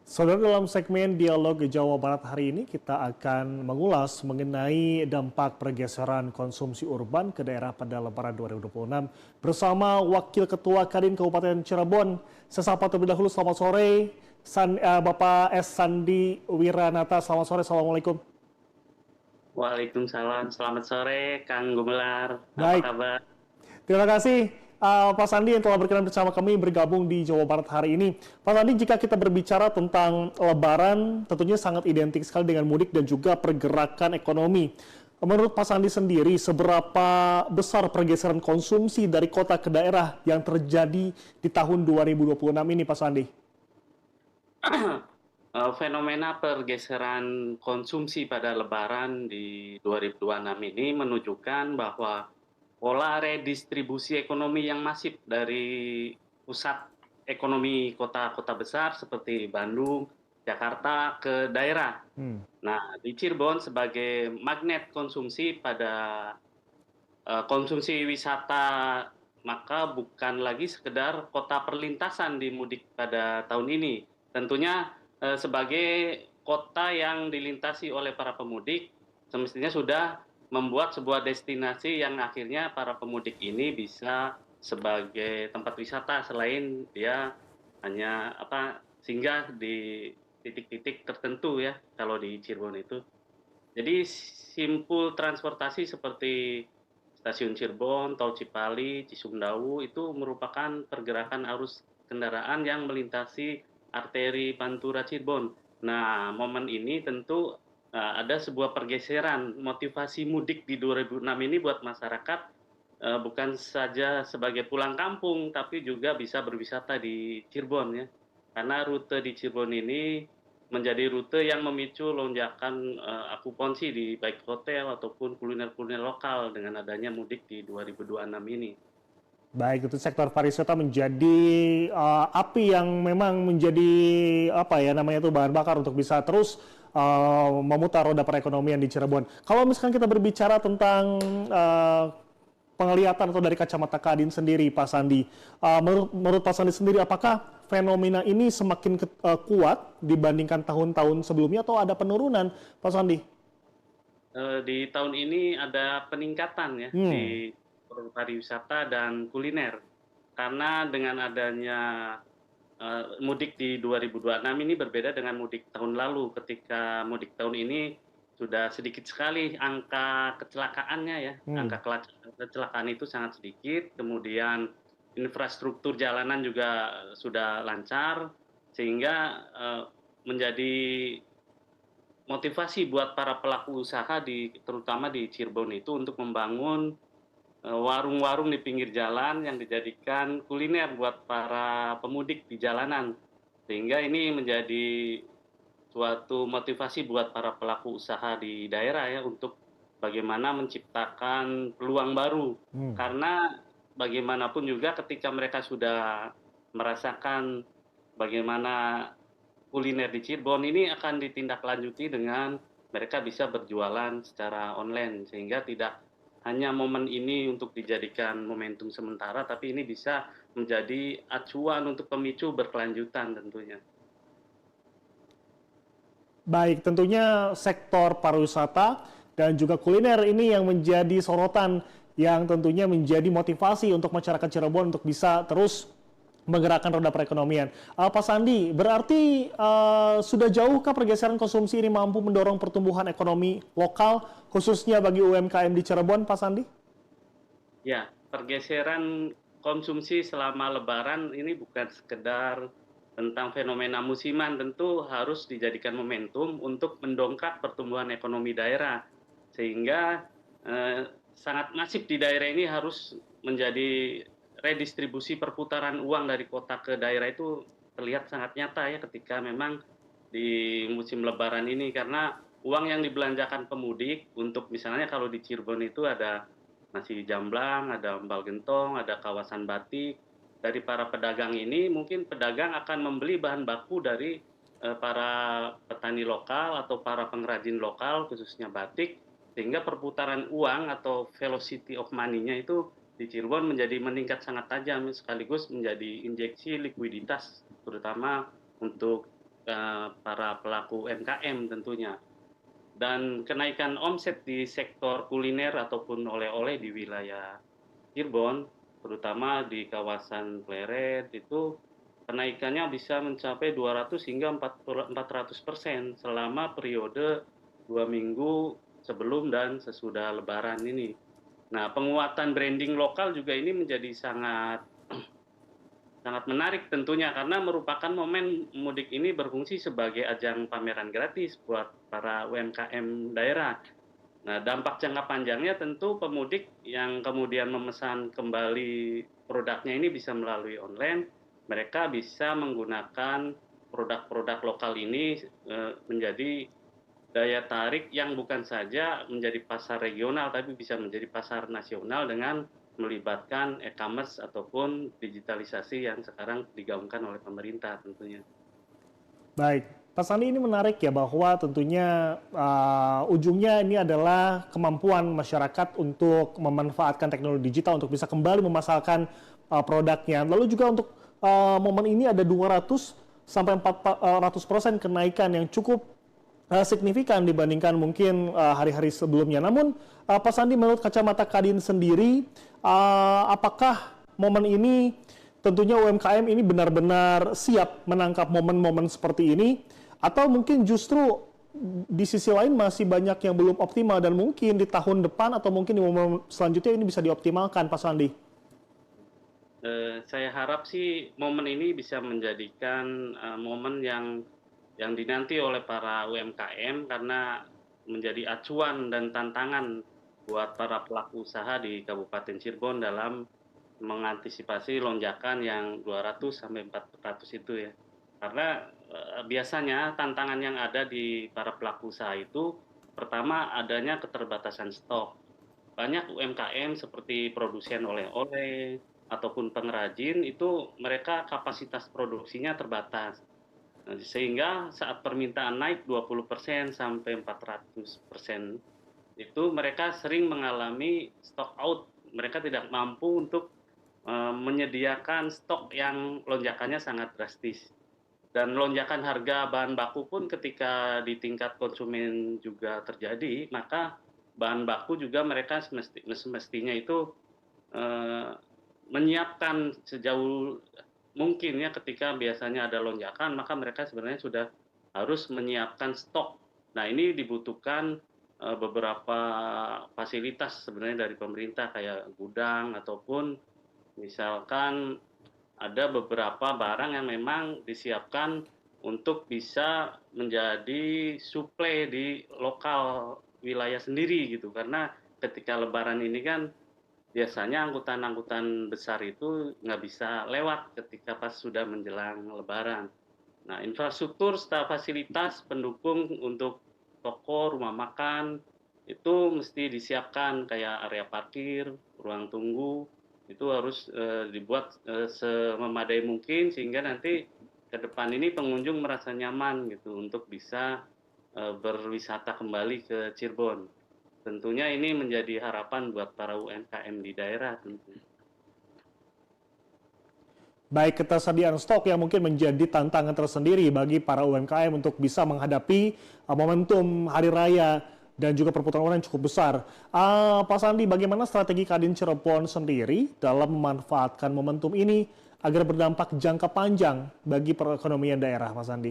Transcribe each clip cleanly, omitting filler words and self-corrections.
Saudara, dalam segmen Dialog Jawa Barat hari ini kita akan mengulas mengenai dampak pergeseran konsumsi urban ke daerah pada Lebaran 2026 bersama Wakil Ketua Kadin Kabupaten Cirebon. Saya sapa terlebih dahulu, selamat sore Bapak S. Sandi Wiranata. Selamat sore, Assalamualaikum. Waalaikumsalam, selamat sore Kang Gumelar, apa Baik, kabar? terima kasih Pak Sandi yang telah berkenan bersama kami bergabung di Jawa Barat hari ini. Pak Sandi, jika kita berbicara tentang Lebaran, tentunya sangat identik sekali dengan mudik dan juga pergerakan ekonomi. Menurut Pak Sandi sendiri, seberapa besar pergeseran konsumsi dari kota ke daerah yang terjadi di tahun 2026 ini, Pak Sandi? Fenomena pergeseran konsumsi pada Lebaran di 2026 ini menunjukkan bahwa pola redistribusi ekonomi yang masif dari pusat ekonomi kota-kota besar seperti Bandung, Jakarta ke daerah. Hmm. Nah, di Cirebon sebagai magnet konsumsi pada konsumsi wisata, maka bukan lagi sekedar kota perlintasan di mudik pada tahun ini. Tentunya sebagai kota yang dilintasi oleh para pemudik, semestinya sudah membuat sebuah destinasi yang akhirnya para pemudik ini bisa sebagai tempat wisata selain dia hanya singgah di titik-titik tertentu ya kalau di Cirebon itu. Jadi simpul transportasi seperti stasiun Cirebon, Tol Cipali, Cisumdawu itu merupakan pergerakan arus kendaraan yang melintasi arteri Pantura Cirebon. Nah, momen ini tentu ada sebuah pergeseran motivasi mudik di 2006 ini buat masyarakat bukan saja sebagai pulang kampung, tapi juga bisa berwisata di Cirebon ya. Karena rute di Cirebon ini menjadi rute yang memicu lonjakan akupansi di baik hotel ataupun kuliner-kuliner lokal dengan adanya mudik di 2026 ini. Baik, itu sektor pariwisata menjadi api yang memang menjadi apa ya namanya itu bahan bakar untuk bisa terus memutar roda perekonomian di Cirebon. Kalau misalkan kita berbicara tentang penglihatan atau dari kacamata Kadin sendiri, Pak Sandi, menurut Pak Sandi sendiri, apakah fenomena ini semakin kuat dibandingkan tahun-tahun sebelumnya atau ada penurunan, Pak Sandi? Di tahun ini ada peningkatan ya Hmm. di pariwisata dan kuliner. Karena dengan adanya mudik di 2026 ini berbeda dengan mudik tahun lalu. Ketika mudik tahun ini sudah sedikit sekali angka kecelakaannya ya. Hmm. Angka kecelakaan itu sangat sedikit, kemudian infrastruktur jalanan juga sudah lancar, sehingga menjadi motivasi buat para pelaku usaha terutama di Cirebon itu untuk membangun warung-warung di pinggir jalan yang dijadikan kuliner buat para pemudik di jalanan. Sehingga ini menjadi suatu motivasi buat para pelaku usaha di daerah ya untuk bagaimana menciptakan peluang baru. Hmm. Karena bagaimanapun juga ketika mereka sudah merasakan bagaimana kuliner di Cirebon ini akan ditindaklanjuti dengan mereka bisa berjualan secara online sehingga tidak hanya momen ini untuk dijadikan momentum sementara, tapi ini bisa menjadi acuan untuk pemicu berkelanjutan tentunya. Baik, tentunya sektor pariwisata dan juga kuliner ini yang menjadi sorotan yang tentunya menjadi motivasi untuk masyarakat Cirebon untuk bisa terus menggerakkan roda perekonomian. Pak Sandi, berarti sudah jauhkah pergeseran konsumsi ini mampu mendorong pertumbuhan ekonomi lokal khususnya bagi UMKM di Cirebon, Pak Sandi? Ya, pergeseran konsumsi selama Lebaran ini bukan sekedar tentang fenomena musiman, tentu harus dijadikan momentum untuk mendongkrak pertumbuhan ekonomi daerah. Sehingga sangat masif di daerah ini harus menjadi redistribusi perputaran uang dari kota ke daerah itu terlihat sangat nyata ya ketika memang di musim Lebaran ini karena uang yang dibelanjakan pemudik untuk misalnya kalau di Cirebon itu ada nasi jamblang, ada embal gentong, ada kawasan batik. Dari para pedagang ini mungkin pedagang akan membeli bahan baku dari para petani lokal atau para pengrajin lokal khususnya batik sehingga perputaran uang atau velocity of money-nya itu di Cirebon menjadi meningkat sangat tajam sekaligus menjadi injeksi likuiditas terutama untuk para pelaku UMKM tentunya. Dan kenaikan omset di sektor kuliner ataupun oleh-oleh di wilayah Cirebon, terutama di kawasan Pleret, itu kenaikannya bisa mencapai 200 hingga 400% selama periode 2 minggu sebelum dan sesudah Lebaran ini. Nah, penguatan branding lokal juga ini menjadi sangat sangat menarik tentunya karena merupakan momen mudik ini berfungsi sebagai ajang pameran gratis buat para UMKM daerah. Nah, dampak jangka panjangnya tentu pemudik yang kemudian memesan kembali produknya ini bisa melalui online, mereka bisa menggunakan produk-produk lokal ini menjadi daya tarik yang bukan saja menjadi pasar regional, tapi bisa menjadi pasar nasional dengan melibatkan e-commerce ataupun digitalisasi yang sekarang digaungkan oleh pemerintah tentunya. Baik, Pak Sandi, ini menarik ya bahwa tentunya ujungnya ini adalah kemampuan masyarakat untuk memanfaatkan teknologi digital untuk bisa kembali memasarkan produknya. Lalu juga untuk momen ini ada 200 sampai 400% kenaikan yang cukup signifikan dibandingkan mungkin hari-hari sebelumnya. Namun Pak Sandi, menurut kacamata Kadin sendiri, apakah momen ini tentunya UMKM ini benar-benar siap menangkap momen-momen seperti ini, atau mungkin justru di sisi lain masih banyak yang belum optimal dan mungkin di tahun depan atau mungkin di momen selanjutnya ini bisa dioptimalkan, Pak Sandi? Saya harap sih momen ini bisa menjadikan momen yang dinanti oleh para UMKM karena menjadi acuan dan tantangan buat para pelaku usaha di Kabupaten Cirebon dalam mengantisipasi lonjakan yang 200 sampai 400 itu ya. Karena biasanya tantangan yang ada di para pelaku usaha itu pertama adanya keterbatasan stok. Banyak UMKM seperti produsen oleh-oleh ataupun pengrajin itu mereka kapasitas produksinya terbatas. Sehingga saat permintaan naik 20% sampai 400% itu mereka sering mengalami stock out. Mereka tidak mampu untuk menyediakan stok yang lonjakannya sangat drastis. Dan lonjakan harga bahan baku pun ketika di tingkat konsumen juga terjadi, maka bahan baku juga mereka semestinya itu menyiapkan sejauh mungkin ya ketika biasanya ada lonjakan, maka mereka sebenarnya sudah harus menyiapkan stok. Nah, ini dibutuhkan beberapa fasilitas sebenarnya dari pemerintah kayak gudang ataupun misalkan ada beberapa barang yang memang disiapkan untuk bisa menjadi suplai di lokal wilayah sendiri gitu. Karena ketika Lebaran ini kan biasanya angkutan-angkutan besar itu nggak bisa lewat ketika pas sudah menjelang Lebaran. Nah, infrastruktur serta fasilitas pendukung untuk toko, rumah makan, itu mesti disiapkan kayak area parkir, ruang tunggu, itu harus dibuat sememadai mungkin sehingga nanti ke depan ini pengunjung merasa nyaman gitu untuk bisa berwisata kembali ke Cirebon. Tentunya ini menjadi harapan buat para UMKM di daerah tentu. Baik, ketersediaan stok yang mungkin menjadi tantangan tersendiri bagi para UMKM untuk bisa menghadapi momentum Hari Raya dan juga perputaran uang yang cukup besar. Pak Sandi, bagaimana strategi Kadin Cirebon sendiri dalam memanfaatkan momentum ini agar berdampak jangka panjang bagi perekonomian daerah, Pak Sandi?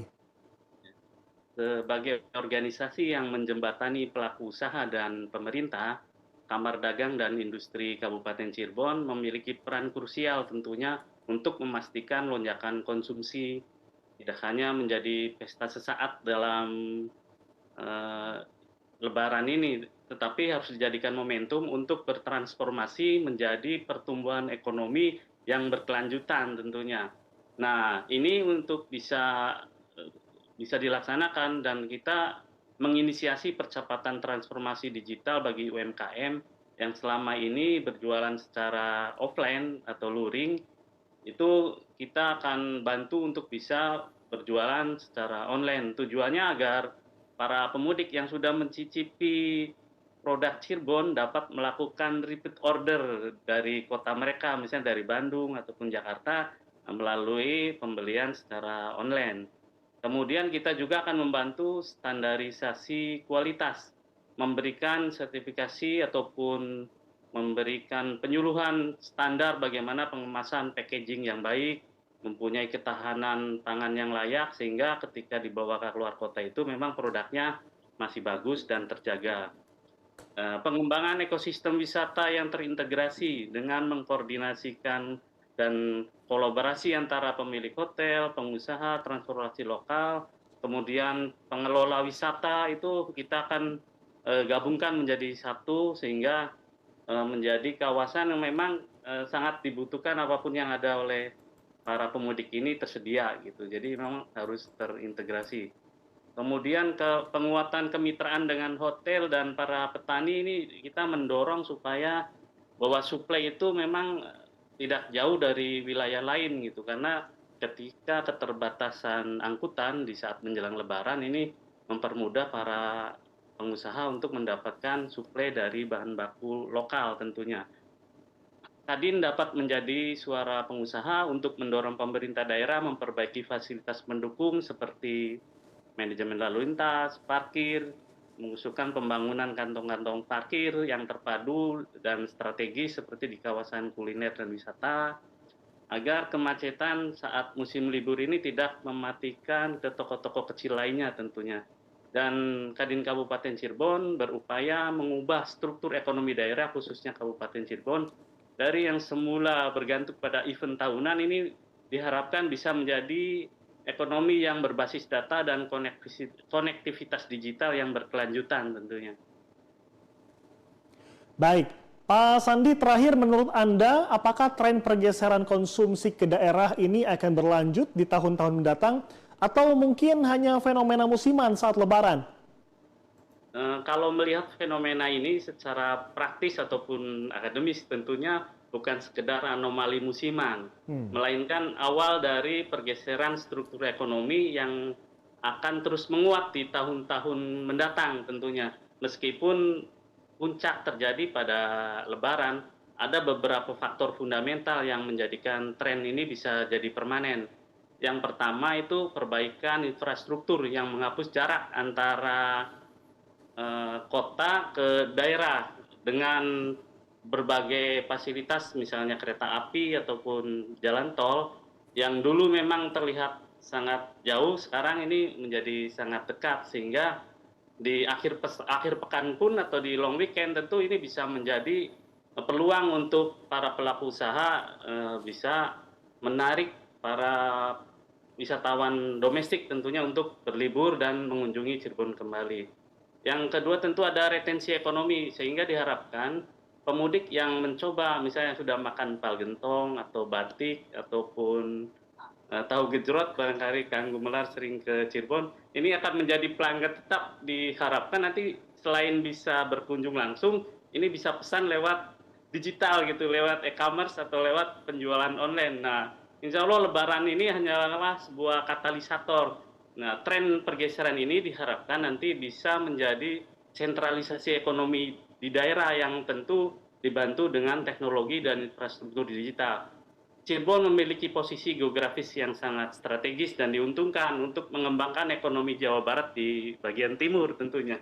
Sebagai organisasi yang menjembatani pelaku usaha dan pemerintah, Kamar Dagang dan Industri Kabupaten Cirebon memiliki peran krusial tentunya untuk memastikan lonjakan konsumsi tidak hanya menjadi pesta sesaat dalam Lebaran ini, tetapi harus dijadikan momentum untuk bertransformasi menjadi pertumbuhan ekonomi yang berkelanjutan tentunya. Nah, ini untuk bisa dilaksanakan dan kita menginisiasi percepatan transformasi digital bagi UMKM yang selama ini berjualan secara offline atau luring, itu kita akan bantu untuk bisa berjualan secara online. Tujuannya agar para pemudik yang sudah mencicipi produk Cirebon dapat melakukan repeat order dari kota mereka, misalnya dari Bandung ataupun Jakarta, melalui pembelian secara online. Kemudian kita juga akan membantu standarisasi kualitas, memberikan sertifikasi ataupun memberikan penyuluhan standar bagaimana pengemasan packaging yang baik, mempunyai ketahanan pangan yang layak, sehingga ketika dibawa ke luar kota itu memang produknya masih bagus dan terjaga. Pengembangan ekosistem wisata yang terintegrasi dengan mengkoordinasikan dan kolaborasi antara pemilik hotel, pengusaha, transportasi lokal, kemudian pengelola wisata itu kita akan gabungkan menjadi satu sehingga menjadi kawasan yang memang sangat dibutuhkan apapun yang ada oleh para pemudik ini tersedia gitu. Jadi memang harus terintegrasi. Kemudian penguatan kemitraan dengan hotel dan para petani ini kita mendorong supaya bahwa suplai itu memang tidak jauh dari wilayah lain gitu, karena ketika keterbatasan angkutan di saat menjelang Lebaran ini mempermudah para pengusaha untuk mendapatkan suplai dari bahan baku lokal tentunya. Kadin dapat menjadi suara pengusaha untuk mendorong pemerintah daerah memperbaiki fasilitas pendukung seperti manajemen lalu lintas, parkir, mengusulkan pembangunan kantong-kantong parkir yang terpadu dan strategis seperti di kawasan kuliner dan wisata, agar kemacetan saat musim libur ini tidak mematikan ke toko-toko kecil lainnya tentunya. Dan Kadin Kabupaten Cirebon berupaya mengubah struktur ekonomi daerah, khususnya Kabupaten Cirebon, dari yang semula bergantung pada event tahunan ini diharapkan bisa menjadi ekonomi yang berbasis data dan konektivitas digital yang berkelanjutan tentunya. Baik, Pak Sandi, terakhir menurut Anda, apakah tren pergeseran konsumsi ke daerah ini akan berlanjut di tahun-tahun mendatang, atau mungkin hanya fenomena musiman saat Lebaran? Kalau melihat fenomena ini secara praktis ataupun akademis tentunya bukan sekedar anomali musiman, melainkan awal dari pergeseran struktur ekonomi yang akan terus menguat di tahun-tahun mendatang tentunya. Meskipun puncak terjadi pada Lebaran, ada beberapa faktor fundamental yang menjadikan tren ini bisa jadi permanen. Yang pertama itu perbaikan infrastruktur yang menghapus jarak antara kota ke daerah dengan berbagai fasilitas, misalnya kereta api ataupun jalan tol yang dulu memang terlihat sangat jauh, sekarang ini menjadi sangat dekat, sehingga di akhir pekan pun atau di long weekend tentu ini bisa menjadi peluang untuk para pelaku usaha bisa menarik para wisatawan domestik tentunya untuk berlibur dan mengunjungi Cirebon kembali. Yang kedua tentu ada retensi ekonomi, sehingga diharapkan pemudik yang mencoba misalnya sudah makan pal gentong atau batik ataupun tahu gejrot, barangkali Kang Gumelar sering ke Cirebon, ini akan menjadi pelanggan tetap. Diharapkan nanti selain bisa berkunjung langsung, ini bisa pesan lewat digital gitu, lewat e-commerce atau lewat penjualan online. Nah, insya Allah Lebaran ini hanyalah sebuah katalisator. Nah, tren pergeseran ini diharapkan nanti bisa menjadi sentralisasi ekonomi di daerah yang tentu dibantu dengan teknologi dan infrastruktur digital. Cirebon memiliki posisi geografis yang sangat strategis dan diuntungkan untuk mengembangkan ekonomi Jawa Barat di bagian timur tentunya.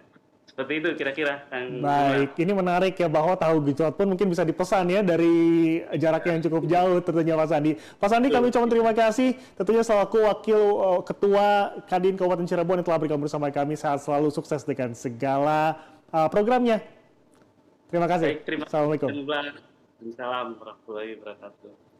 Seperti itu kira-kira. Baik, ini menarik ya bahwa tahu gejrot pun mungkin bisa dipesan ya dari jarak yang cukup jauh tentunya Pak Sandi. Pak Sandi, kami ucapkan terima kasih tentunya selaku Wakil Ketua Kadin Kabupaten Cirebon yang telah bergabung bersama kami. Sehat selalu, sukses dengan segala programnya. Terima kasih. Baik, terima kasih. Assalamualaikum. Assalamualaikum warahmatullahi wabarakatuh.